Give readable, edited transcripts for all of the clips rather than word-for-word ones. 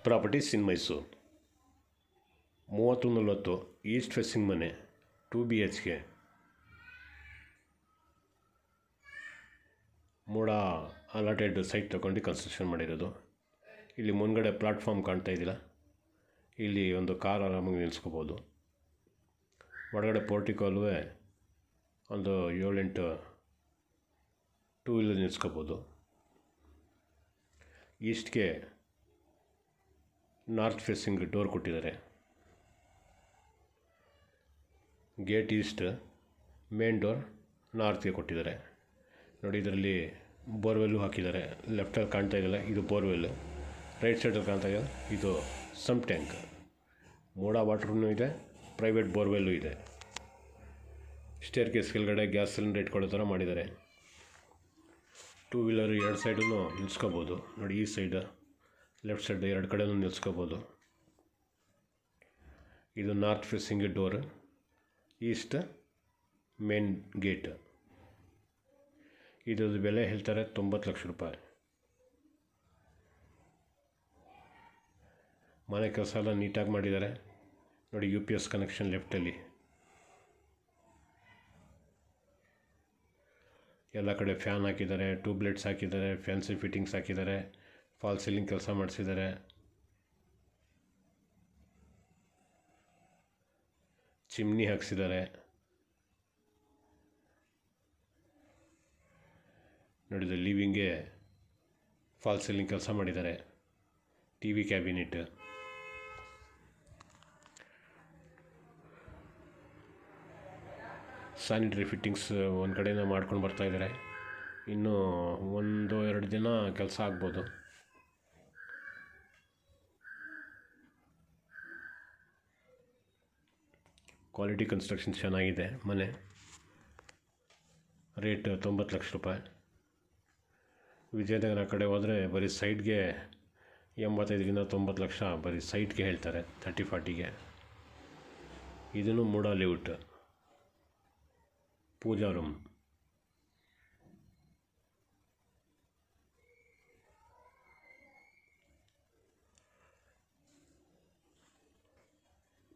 Properties ಇನ್ Mysuru 3040 East facing ಮನೆ 2 BHK ಮೂಡ allotted site ತೊಗೊಂಡು construction ಮಾಡಿರೋದು. ಇಲ್ಲಿ ಮುಂದ್ಗಡೆ ಪ್ಲಾಟ್ಫಾರ್ಮ್ ಕಾಣ್ತಾ ಇದ್ದಿಲ್ಲ, ಇಲ್ಲಿ ಒಂದು ಕಾರ್ ಆರಾಮಾಗಿ ನಿಲ್ಲಿಸ್ಕೋಬೋದು. ಒಳಗಡೆ ಪೋರ್ಟಿಕೋಲ್ವೇ ಒಂದು 7-8 ಟೂ ವೀಲರ್ ನಿಲ್ಲಿಸ್ಕೋಬೋದು. ಈಸ್ಟ್ಗೆ ನಾರ್ತ್ ಫೇಸಿಂಗ್ ಡೋರ್ ಕೊಟ್ಟಿದ್ದಾರೆ. ಗೇಟ್ ಈಸ್ಟ್, ಮೇನ್ ಡೋರ್ ನಾರ್ತ್ಗೆ ಕೊಟ್ಟಿದ್ದಾರೆ. ನೋಡಿ, ಇದರಲ್ಲಿ ಬೋರ್ವೆಲ್ಲು ಹಾಕಿದ್ದಾರೆ. ಲೆಫ್ಟಲ್ಲಿ ಕಾಣ್ತಾ ಇದೆಯಲ್ಲ, ಇದು ಬೋರ್ವೆಲ್. ರೈಟ್ ಸೈಡಲ್ಲಿ ಕಾಣ್ತಾ ಇದೆ, ಇದು ಸಮ್ ಟ್ಯಾಂಕ್. ಮೋಡ ವಾಟ್ರೂ ಇದೆ, ಪ್ರೈವೇಟ್ ಬೋರ್ವೆಲ್ಲು ಇದೆ. ಸ್ಟೇರ್ ಕೇಸ್ ಕೆಳಗಡೆ ಗ್ಯಾಸ್ ಸಿಲಿಂಡರ್ ಇಟ್ಕೊಳ್ಳೋ ಥರ ಮಾಡಿದ್ದಾರೆ. 2 ವೀಲರ್ 2 ಸೈಡೂ ನಿಲ್ಲಿಸ್ಕೋಬೋದು. ನೋಡಿ, ಈ ಸೈಡ್ ಲೆಫ್ಟ್ ಸೈಡ್ 2 ಕಡೆಯೂ ನಿಲ್ಲಿಸ್ಕೋಬೋದು. ಇದು north facing door, East main gate. ಇದ್ರದ್ದು ಬೆಲೆ ಹೇಳ್ತಾರೆ 90 ಲಕ್ಷ ರೂಪಾಯಿ. ಮನೆ ಕೆಲಸ ಎಲ್ಲ ನೀಟಾಗಿ ಮಾಡಿದ್ದಾರೆ. ನೋಡಿ, UPS ಕನೆಕ್ಷನ್ ಲೆಫ್ಟಲ್ಲಿ. ಎಲ್ಲ ಕಡೆ ಫ್ಯಾನ್ ಹಾಕಿದ್ದಾರೆ, ಟ್ಯೂಬ್ಲೈಟ್ಸ್ ಹಾಕಿದ್ದಾರೆ, ಫ್ಯಾನ್ಸಿ ಫಿಟ್ಟಿಂಗ್ಸ್ ಹಾಕಿದ್ದಾರೆ, ಫಾಲ್ ಸೀಲಿಂಗ್ ಕೆಲಸ ಮಾಡಿಸಿದ್ದಾರೆ. ಚಿಮ್ನಿ ಹಾಕ್ಸಿದ್ದಾರೆ. ನೋಡಿದ ಲಿವಿಂಗ್ಗೆ ಫಾಲ್ ಸೀಲಿಂಗ್ ಕೆಲಸ ಮಾಡಿದ್ದಾರೆ. TV ಕ್ಯಾಬಿನೆಟ್, ಸ್ಯಾನಿಟರಿ ಫಿಟ್ಟಿಂಗ್ಸ್ ಒಂದು ಕಡೆಯಿಂದ ಮಾಡ್ಕೊಂಡು ಬರ್ತಾಯಿದ್ದಾರೆ. ಇನ್ನೂ 1-2 ದಿನ ಕೆಲಸ ಆಗ್ಬೋದು. ಕ್ವಾಲಿಟಿ ಕನ್ಸ್ಟ್ರಕ್ಷನ್ ಚೆನ್ನಾಗಿದೆ ಮನೆ. ರೇಟ್ 90 ಲಕ್ಷ ರೂಪಾಯಿ. ವಿಜಯನಗರ ಕಡೆ ಹೋದರೆ ಬರೀ ಸೈಟ್ಗೆ 85-90 ಲಕ್ಷ ಬರೀ ಸೈಟ್ಗೆ ಹೇಳ್ತಾರೆ, 30-40ಗೆ. ಇದನ್ನು MUDA layout, pooja room.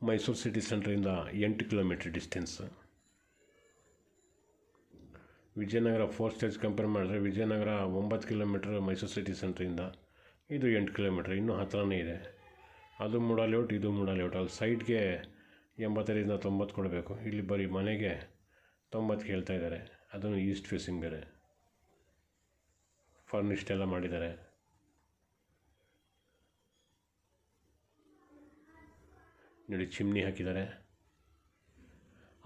Mysuru city ಸೆಂಟ್ರಿಂದ 8 kilometre distance. Vijayanagar 4 stage compare ಮಾಡಿದ್ರೆ ವಿಜಯನಗರ 9 ಕಿಲೋಮೀಟ್ರ್ ಮೈಸೂರು ಸಿಟಿ ಸೆಂಟ್ರಿಂದ, ಇದು 8 ಕಿಲೋಮೀಟ್ರ್, ಇನ್ನೂ ಹತ್ರನೇ ಇದೆ. ಅದು ಮೂಡ ಲೇಔಟ್, ಇದು ಮೂಡ ಲೇಔಟ್. ಅಲ್ಲಿ ಸೈಟ್ಗೆ 85-90 ಕೊಡಬೇಕು. ಇಲ್ಲಿ ಬರೀ ಮನೆಗೆ 90 ಹೇಳ್ತಾ ಇದ್ದಾರೆ. ಅದನ್ನು ಈಸ್ಟ್ ಫೇಸಿಂಗ್ ಬೇರೆ. ಫರ್ನಿಷ್ಡ್ ಎಲ್ಲ ಮಾಡಿದ್ದಾರೆ. ನೋಡಿ, ಚಿಮ್ನಿ ಹಾಕಿದ್ದಾರೆ.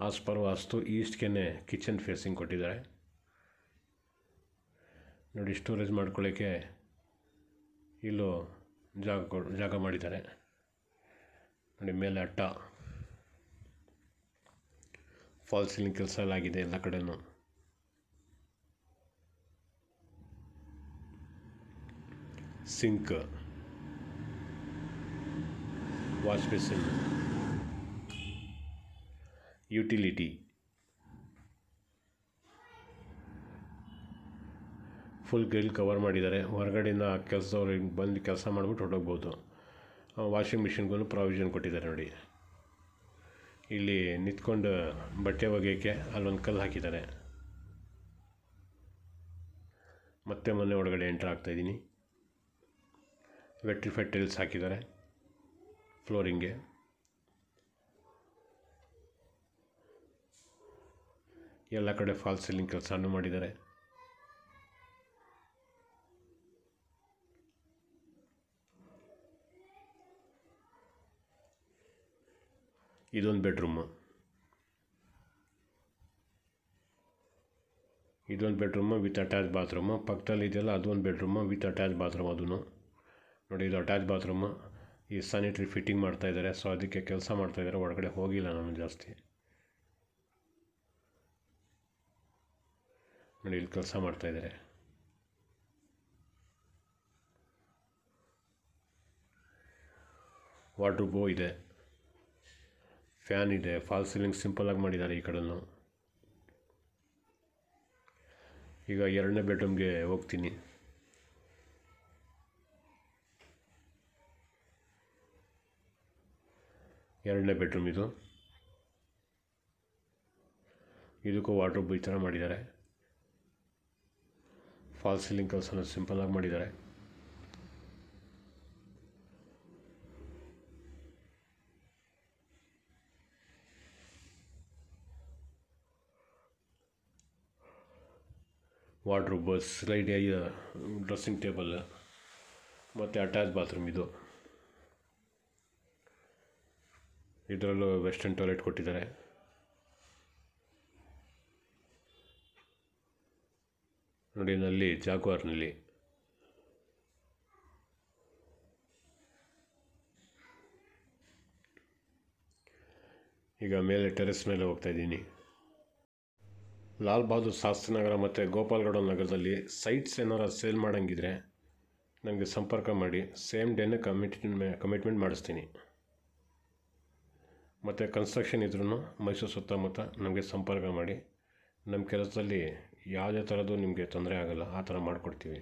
ಆಸ್ ಪರ್ ವಾಸ್ತು ಈಸ್ಟ್ಗೆ ಕಿಚನ್ ಫೇಸಿಂಗ್ ಕೊಟ್ಟಿದ್ದಾರೆ. ನೋಡಿ, ಸ್ಟೋರೇಜ್ ಮಾಡ್ಕೊಳ್ಳೋಕ್ಕೆ ಇಲ್ಲೂ ಜಾಗ ಮಾಡಿದ್ದಾರೆ. ನೋಡಿ, ಮೇಲೆ ಅಟ್ಟ, ಫಾಲ್ ಸೀಲಿಂಗ್ ಕೆಲಸ ಎಲ್ಲ ಆಗಿದೆ ಎಲ್ಲ ಕಡೆಯೂ. Sink, wash basin, utility, full grill cover ಮಾಡಿದ್ದಾರೆ. ಹೊರಗಡೆಯಿಂದ ಕೆಲಸದವ್ರು ಬಂದು ಕೆಲಸ ಮಾಡಿಬಿಟ್ಟು ಹೊರಟೋಗ್ಬೋದು. ವಾಷಿಂಗ್ ಮಿಷಿನ್ಗೂ ಪ್ರಾವಿಷನ್ ಕೊಟ್ಟಿದ್ದಾರೆ. ನೋಡಿ, ಇಲ್ಲಿ ನಿಂತ್ಕೊಂಡು ಬಟ್ಟೆ ಒಗೆಯೋಕ್ಕೆ ಅಲ್ಲೊಂದು ಕಲ್ಲು ಹಾಕಿದ್ದಾರೆ. ಮತ್ತೆ ಮನೆ ಒಳಗಡೆ ಎಂಟ್ರ್ ಆಗ್ತಾಯಿದ್ದೀನಿ. ವೆಟ್ರಿಫೈಡ್ ಟೈಲ್ಸ್ ಹಾಕಿದ್ದಾರೆ ಫ್ಲೋರಿಂಗ್ಗೆ. ಎಲ್ಲ ಕಡೆ ಫಾಲ್ ಸೀಲಿಂಗ್ ಕೆಲಸನೂ ಮಾಡಿದ್ದಾರೆ. ಇದೊಂದು ಬೆಡ್ರೂಮು, ವಿತ್ ಅಟ್ಯಾಚ್ ಬಾತ್ರೂಮು. ಪಕ್ಕದಲ್ಲಿ ಇದೆಯಲ್ಲ, ಅದೊಂದು ಬೆಡ್ರೂಮು ವಿತ್ ಅಟ್ಯಾಚ್ ಬಾತ್ರೂಮ್. ಅದೂ ನೋಡಿ, ಇದು ಅಟ್ಯಾಚ್ ಬಾತ್ರೂಮು. ಈ ಸ್ಯಾನಿಟರಿ ಫಿಟ್ಟಿಂಗ್ ಮಾಡ್ತಾಯಿದ್ದಾರೆ, ಸೊ ಅದಕ್ಕೆ ಕೆಲಸ ಮಾಡ್ತಾಯಿದ್ದಾರೆ. ಒಳಗಡೆ ಹೋಗಿಲ್ಲ ನಾನು ಜಾಸ್ತಿ. ನೋಡಿ, ಇಲ್ಲಿ ಕೆಲಸ ಮಾಡ್ತಾಯಿದ್ದಾರೆ. ವಾರ್ಡ್ರೋಬು ಇದೆ, ಫ್ಯಾನ್ ಇದೆ, ಫಾಲ್ ಸೀಲಿಂಗ್ ಸಿಂಪಲ್ಲಾಗಿ ಮಾಡಿದ್ದಾರೆ ಈ ಕಡೆನೂ. ಈಗ 2ನೇ ಬೆಡ್ರೂಮ್ಗೆ ಹೋಗ್ತೀನಿ. ಎರಡನೇ ಬೆಡ್ರೂಮ್ ಇದು. ಇದಕ್ಕೂ ವಾರ್ಡ್ರೋಬ್ ಈ ಥರ ಮಾಡಿದ್ದಾರೆ. ಫಾಲ್ ಸೀಲಿಂಗ್ ಕೆಲಸನ ಸಿಂಪಲ್ಲಾಗಿ ಮಾಡಿದ್ದಾರೆ. ವಾರ್ಡ್ರೋಬ್, ಸ್ಲೈಡ್ ಡ್ರೆಸ್ಸಿಂಗ್ ಟೇಬಲ್ ಮತ್ತು ಅಟ್ಯಾಚ್ ಬಾತ್ರೂಮ್ ಇದು. ಇದರಲ್ಲೂ ವೆಸ್ಟರ್ನ್ ಟಾಯ್ಲೆಟ್ ಕೊಟ್ಟಿದ್ದಾರೆ. ನೋಡಿ ನಲ್ಲಿ ಜಾಗ್ವಾರ್ನಲ್ಲಿ. ಈಗ ಮೇಲೆ ಟೆರೆಸ್ ಮೇಲೆ ಹೋಗ್ತಾ ಇದ್ದೀನಿ. ಲಾಲ್ ಬಹದ್ದೂರ್ ಶಾಸ್ತ್ರಿ ನಗರ ಮತ್ತು ಗೋಪಾಲ್ಗೌಡ ನಗರದಲ್ಲಿ ಸೈಟ್ಸ್ ಏನಾರು ಸೇಲ್ ಮಾಡೋಂಗಿದ್ರೆ ನನಗೆ ಸಂಪರ್ಕ ಮಾಡಿ. ಸೇಮ್ ಡೇನೇ ಕಮಿಟ್ಮೆಂಟ್ ಮಾಡಿಸ್ತೀನಿ. ಮತ್ತು ಕನ್ಸ್ಟ್ರಕ್ಷನ್ ಇದ್ರೂ ಮೈಸೂರು ಸುತ್ತಮುತ್ತ ನಮಗೆ ಸಂಪರ್ಕ ಮಾಡಿ. ನಮ್ಮ ಕೆಲಸದಲ್ಲಿ ಯಾವುದೇ ಥರದ್ದು ನಿಮಗೆ ತೊಂದರೆ ಆಗೋಲ್ಲ, ಆ ಥರ ಮಾಡಿಕೊಡ್ತೀವಿ.